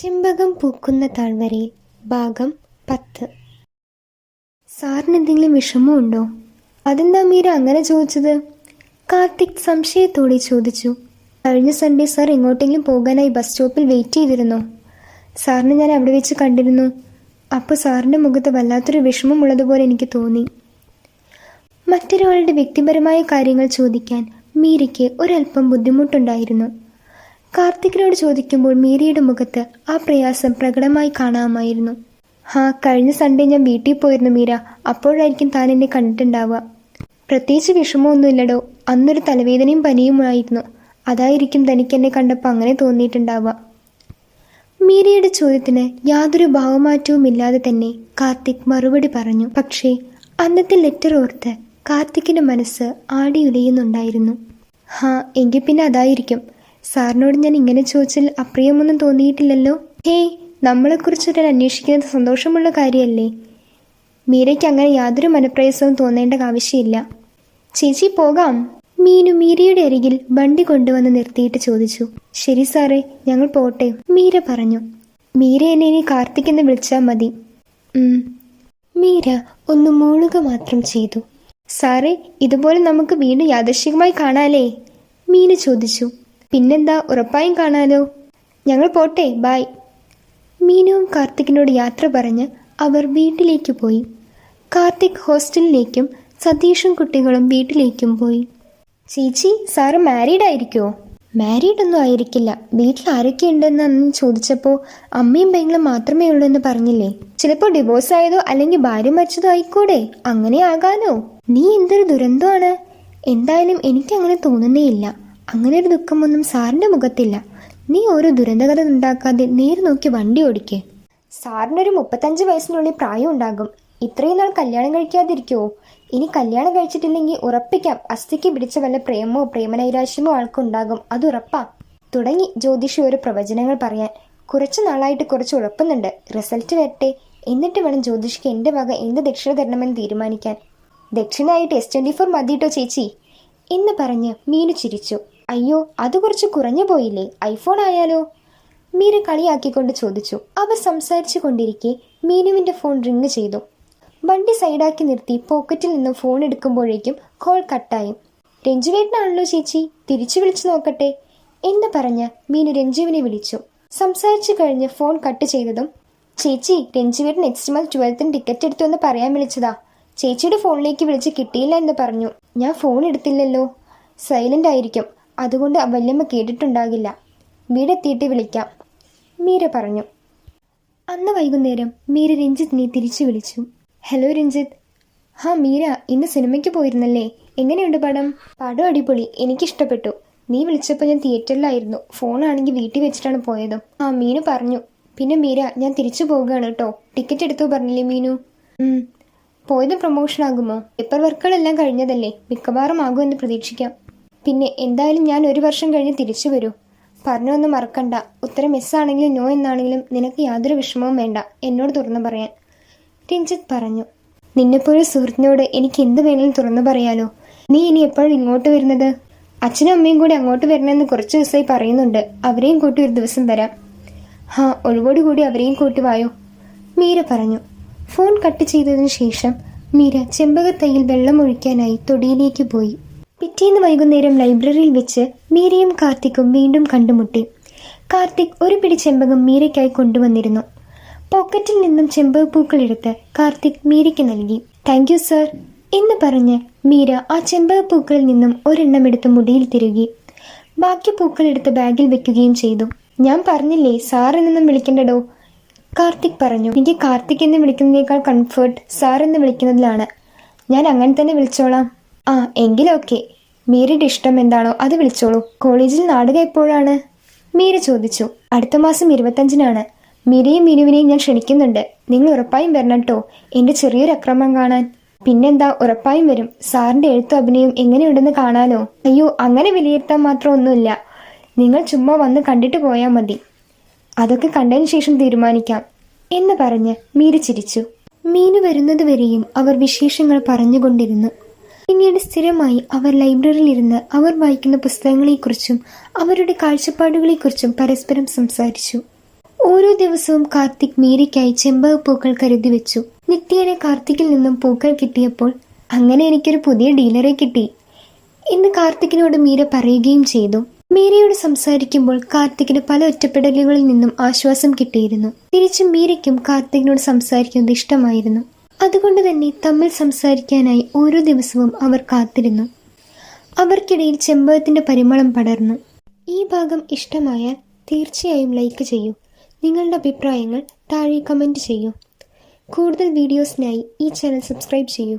ചെമ്പകം പൂക്കുന്ന താഴ്വരയിൽ ഭാഗം 10. സാറിന് എന്തെങ്കിലും വിഷമമുണ്ടോ? അതെന്താ മീര അങ്ങനെ ചോദിച്ചത്? കാർത്തിക് സംശയത്തോടെ ചോദിച്ചു. കഴിഞ്ഞ സൺഡേ സാർ എങ്ങോട്ടെങ്കിലും പോകാനായി ബസ് സ്റ്റോപ്പിൽ വെയിറ്റ് ചെയ്തിരുന്നോ? സാറിനെ ഞാൻ അവിടെ വെച്ച് കണ്ടിരുന്നു. അപ്പോൾ സാറിൻ്റെ മുഖത്ത് വല്ലാത്തൊരു വിഷമമുള്ളതുപോലെ എനിക്ക് തോന്നി. മറ്റൊരാളുടെ വ്യക്തിപരമായ കാര്യങ്ങൾ ചോദിക്കാൻ മീരയ്ക്ക് ഒരല്പം ബുദ്ധിമുട്ടുണ്ടായിരുന്നു. കാർത്തികിനോട് ചോദിക്കുമ്പോൾ മീരയുടെ മുഖത്ത് ആ പ്രയാസം പ്രകടമായി കാണാമായിരുന്നു. കഴിഞ്ഞ സൺഡേ ഞാൻ വീട്ടിൽ പോയിരുന്നു മീര. അപ്പോഴായിരിക്കും താൻ എന്നെ കണ്ടിട്ടുണ്ടാവുക. പ്രത്യേകിച്ച് വിഷമമൊന്നുമില്ലടോ. അന്നൊരു തലവേദനയും പനിയുമായിരുന്നു. അതായിരിക്കും തനിക്ക് എന്നെ കണ്ടപ്പോൾ അങ്ങനെ തോന്നിയിട്ടുണ്ടാവുക. മീരയുടെ ചോദ്യത്തിന് യാതൊരു ഭാവമാറ്റവും ഇല്ലാതെ തന്നെ കാർത്തിക് മറുപടി പറഞ്ഞു. പക്ഷേ അന്നത്തെ ലെറ്റർ ഓർത്ത് കാർത്തിക്കിൻ്റെ മനസ്സ് ആടിയുലയുന്നുണ്ടായിരുന്നു. എങ്കിൽ പിന്നെ അതായിരിക്കും. സാറിനോട് ഞാൻ ഇങ്ങനെ ചോദിച്ചാൽ അപ്രിയമൊന്നും തോന്നിയിട്ടില്ലല്ലോ? നമ്മളെക്കുറിച്ചൊരു അന്വേഷിക്കുന്നത് സന്തോഷമുള്ള കാര്യമല്ലേ? മീരയ്ക്ക് അങ്ങനെ യാതൊരു മനപ്രയാസവും തോന്നേണ്ട ആവശ്യമില്ല. ചേച്ചി പോകാം. മീനു മീരയുടെ അരികിൽ വണ്ടി കൊണ്ടുവന്ന് നിർത്തിയിട്ട് ചോദിച്ചു. ശരി സാറേ, ഞങ്ങൾ പോട്ടെ, മീര പറഞ്ഞു. മീര എന്നെ ഇനി കാർത്തിക് എന്ന് വിളിച്ചാൽ മതി. മീര ഒന്ന് മൂളുക മാത്രം ചെയ്തു. സാറേ, ഇതുപോലെ നമുക്ക് വീണ്ടും യാദൃശ്ചികമായി കാണാലേ? മീനു ചോദിച്ചു. പിന്നെന്താ, ഉറപ്പായും കാണാലോ. ഞങ്ങൾ പോട്ടെ, ബായ്. മീനുവും കാർത്തികിനോട് യാത്ര പറഞ്ഞ് അവർ വീട്ടിലേക്ക് പോയി. കാർത്തിക് ഹോസ്റ്റലിലേക്കും സതീഷും കുട്ടികളും വീട്ടിലേക്കും പോയി. ചേച്ചി, സാറ് മാരീഡ് ആയിരിക്കുമോ? മാരീഡൊന്നും ആയിരിക്കില്ല. വീട്ടിൽ ആരൊക്കെ ഉണ്ടെന്ന് അന്ന് ചോദിച്ചപ്പോൾ അമ്മയും പെങ്ങളും മാത്രമേ ഉള്ളൂ എന്ന് പറഞ്ഞില്ലേ? ചിലപ്പോൾ ഡിവോഴ്സ് ആയതോ അല്ലെങ്കിൽ ഭാര്യ മരിച്ചതോ ആയിക്കൂടെ? അങ്ങനെ ആകാലോ. നീ എന്തൊരു ദുരന്തമാണ്. എന്തായാലും എനിക്കങ്ങനെ തോന്നുന്നേയില്ല. അങ്ങനെ ഒരു ദുഃഖമൊന്നും സാറിൻ്റെ മുഖത്തില്ല. നീ ഓരോ ദുരന്തകഥ ഉണ്ടാക്കാതെ നേരെ നോക്കി വണ്ടി ഓടിക്കേ. സാറിനൊരു 35 വയസ്സിനുള്ളിൽ പ്രായം ഉണ്ടാകും. ഇത്രയും നാൾ കല്യാണം കഴിക്കാതിരിക്കുമോ? ഇനി കല്യാണം കഴിച്ചിട്ടില്ലെങ്കിൽ ഉറപ്പിക്കാം അസ്ഥിക്ക് പിടിച്ച വല്ല പ്രേമോ പ്രേമനൈരാശ്യമോ ആൾക്കുണ്ടാകും. അതുറപ്പാ. തുടങ്ങി ജ്യോതിഷി ഓരോ പ്രവചനങ്ങൾ പറയാൻ. കുറച്ചു നാളായിട്ട് കുറച്ച് ഉഴപ്പുന്നുണ്ട്. റിസൾട്ട് വരട്ടെ, എന്നിട്ട് വേണം ജ്യോതിഷിക്ക് എൻ്റെ വക എന്ത് ദക്ഷിണ തരണമെന്ന് തീരുമാനിക്കാൻ. ദക്ഷിണയായിട്ട് S24 മതിയിട്ടോ ചേച്ചി എന്ന് പറഞ്ഞ് മീനു ചിരിച്ചു. അയ്യോ, അത് കുറച്ച് കുറഞ്ഞു പോയില്ലേ? ഐഫോൺ ആയാലോ? മീര കളിയാക്കിക്കൊണ്ട് ചോദിച്ചു. അവർ സംസാരിച്ചു കൊണ്ടിരിക്കെ മീനുവിൻ്റെ ഫോൺ റിങ് ചെയ്തു. വണ്ടി സൈഡാക്കി നിർത്തി പോക്കറ്റിൽ നിന്നും ഫോൺ എടുക്കുമ്പോഴേക്കും കോൾ കട്ടായി. രഞ്ജുവേട്ടനാണല്ലോ ചേച്ചി, തിരിച്ചു വിളിച്ചു നോക്കട്ടെ എന്ന് പറഞ്ഞ് മീനു രഞ്ജുവിനെ വിളിച്ചു. സംസാരിച്ചു കഴിഞ്ഞ് ഫോൺ കട്ട് ചെയ്തതും, ചേച്ചി, രഞ്ജുവേട്ടൻ നെക്സ്റ്റ് മന്ത് 12ന് ടിക്കറ്റ് എടുത്തു എന്ന് പറയാൻ വിളിച്ചതാ. ചേച്ചിയുടെ ഫോണിലേക്ക് വിളിച്ച് കിട്ടിയില്ല എന്ന് പറഞ്ഞു. ഞാൻ ഫോൺ എടുത്തില്ലല്ലോ. സൈലന്റ് ആയിരിക്കും, അതുകൊണ്ട് വല്യമ്മ കേട്ടിട്ടുണ്ടാകില്ല. വീടെത്തിയിട്ട് വിളിക്കാം, മീര പറഞ്ഞു. അന്ന് വൈകുന്നേരം മീര രഞ്ജിത്തിനെ തിരിച്ചു വിളിച്ചു. ഹലോ രഞ്ജിത്ത്. മീര, ഇന്ന് സിനിമയ്ക്ക് പോയിരുന്നല്ലേ? എങ്ങനെയുണ്ട് പടം? പടം അടിപൊളി, എനിക്കിഷ്ടപ്പെട്ടു. നീ വിളിച്ചപ്പോൾ ഞാൻ തിയേറ്ററിലായിരുന്നു. ഫോണാണെങ്കിൽ വീട്ടിൽ വെച്ചിട്ടാണ് പോയത്. മീനു പറഞ്ഞു. പിന്നെ മീര, ഞാൻ തിരിച്ചു പോകുകയാണ് കേട്ടോ. ടിക്കറ്റ് എടുത്തു പറഞ്ഞില്ലേ മീനു? പോയത് പ്രൊമോഷൻ ആകുമോ? പേപ്പർ വർക്കുകളെല്ലാം കഴിഞ്ഞതല്ലേ, മിക്കവാറും ആകുമെന്ന് പ്രതീക്ഷിക്കാം. പിന്നെ എന്തായാലും ഞാൻ 1 വർഷം കഴിഞ്ഞ് തിരിച്ചു വരൂ. പറഞ്ഞൊന്നും മറക്കണ്ട. ഉത്തരം എസ് ആണെങ്കിലും നോ എന്നാണെങ്കിലും നിനക്ക് യാതൊരു വിഷമവും വേണ്ട, എന്നോട് തുറന്നു പറയാൻ, രഞ്ജിത്ത് പറഞ്ഞു. നിന്നെപ്പോലെ സുഹൃത്തിനോട് എനിക്ക് എന്ത് വേണമെങ്കിലും തുറന്നു പറയാലോ. നീ ഇനി എപ്പോഴും ഇങ്ങോട്ട് വരുന്നത്? അച്ഛനും അമ്മയും കൂടി അങ്ങോട്ട് വരണമെന്ന് കുറച്ച് ദിവസമായി പറയുന്നുണ്ട്. അവരെയും കൂട്ടി ഒരു ദിവസം വരാം. ഒഴിവോടുകൂടി അവരെയും കൂട്ടി വായോ, മീര പറഞ്ഞു. ഫോൺ കട്ട് ചെയ്തതിനു ശേഷം മീര ചെമ്പകത്തൈയിൽ വെള്ളം ഒഴിക്കാനായി തൊടിയിലേക്ക് പോയി. പിറ്റേന്ന് വൈകുന്നേരം ലൈബ്രറിയിൽ വെച്ച് മീരയും കാർത്തിക്കും വീണ്ടും കണ്ടുമുട്ടി. കാർത്തിക് ഒരു പിടി ചെമ്പകം മീരയ്ക്കായി കൊണ്ടുവന്നിരുന്നു. പോക്കറ്റിൽ നിന്നും ചെമ്പകപ്പൂക്കൾ എടുത്ത് കാർത്തിക് മീരയ്ക്ക് നൽകി. താങ്ക് യു സർ എന്ന് പറഞ്ഞ് മീര ആ ചെമ്പകപ്പൂക്കളിൽ നിന്നും ഒരെണ്ണം എടുത്ത് മുടിയിൽ തിരുകി. ബാക്കി പൂക്കൾ എടുത്ത് ബാഗിൽ വെക്കുകയും ചെയ്തു. ഞാൻ പറഞ്ഞില്ലേ, സാർ എന്നൊന്നും വിളിക്കണ്ടടോ, കാർത്തിക് പറഞ്ഞു. എനിക്ക് കാർത്തിക് എന്ന് വിളിക്കുന്നതിനേക്കാൾ കംഫർട്ട് സാർ എന്ന് വിളിക്കുന്നതിലാണ്. ഞാൻ അങ്ങനെ തന്നെ വിളിച്ചോളാം. എങ്കിലൊക്കെ. മീരയുടെ ഇഷ്ടം എന്താണോ അത് വിളിച്ചോളൂ. കോളേജിൽ നാടകം എപ്പോഴാണ്? മീര ചോദിച്ചു. അടുത്ത മാസം 25-നാണ്. മീരയും മീനുവിനെയും ഞാൻ ക്ഷണിക്കുന്നുണ്ട്. നിങ്ങൾ ഉറപ്പായും വരണം കേട്ടോ, എൻ്റെ ചെറിയൊരു അക്രമം കാണാൻ. പിന്നെന്താ, ഉറപ്പായും വരും. സാറിൻ്റെ എഴുത്തും അഭിനയം എങ്ങനെയുണ്ടെന്ന് കാണാനോ? അയ്യോ, അങ്ങനെ വിലയിരുത്താൻ മാത്രം ഒന്നുമില്ല. നിങ്ങൾ ചുമ്മാ വന്ന് കണ്ടിട്ട് പോയാൽ മതി. അതൊക്കെ കണ്ടതിന് ശേഷം തീരുമാനിക്കാം എന്ന് പറഞ്ഞ് മീര ചിരിച്ചു. മീനു വരുന്നതുവരെയും അവർ വിശേഷങ്ങൾ പറഞ്ഞുകൊണ്ടിരുന്നു. പിന്നീട് സ്ഥിരമായി അവർ ലൈബ്രറിയിലിരുന്ന് അവർ വായിക്കുന്ന പുസ്തകങ്ങളെക്കുറിച്ചും അവരുടെ കാഴ്ചപ്പാടുകളെക്കുറിച്ചും പരസ്പരം സംസാരിച്ചു. ഓരോ ദിവസവും കാർത്തിക് മീരയ്ക്കായി ചെമ്പകപ്പൂക്കൾ കരുതി വെച്ചു. നിത്യേന കാർത്തിക്കിൽ നിന്നും പൂക്കൾ കിട്ടിയപ്പോൾ അങ്ങനെ എനിക്കൊരു പുതിയ ഡീലറെ കിട്ടി എന്ന് കാർത്തിക്കിനോട് മീര പറയുകയും ചെയ്തു. മീരയോട് സംസാരിക്കുമ്പോൾ കാർത്തിക്കിന് പല ഒറ്റപ്പെടലുകളിൽ നിന്നും ആശ്വാസം കിട്ടിയിരുന്നു. തിരിച്ചും മീരയ്ക്കും കാർത്തികിനോട് സംസാരിക്കുന്നത് ഇഷ്ടമായിരുന്നു. അതുകൊണ്ട് തന്നെ തമ്മിൽ സംസാരിക്കാനായി ഓരോ ദിവസവും അവർ കാത്തിരുന്നു. അവർക്കിടയിൽ ചെമ്പകത്തിന്റെ പരിമളം പടർന്നു. ഈ ഭാഗം ഇഷ്ടമായാൽ തീർച്ചയായും ലൈക്ക് ചെയ്യൂ. നിങ്ങളുടെ അഭിപ്രായങ്ങൾ താഴെ കമൻറ്റ് ചെയ്യൂ. കൂടുതൽ വീഡിയോസിനായി ഈ ചാനൽ സബ്സ്ക്രൈബ് ചെയ്യൂ.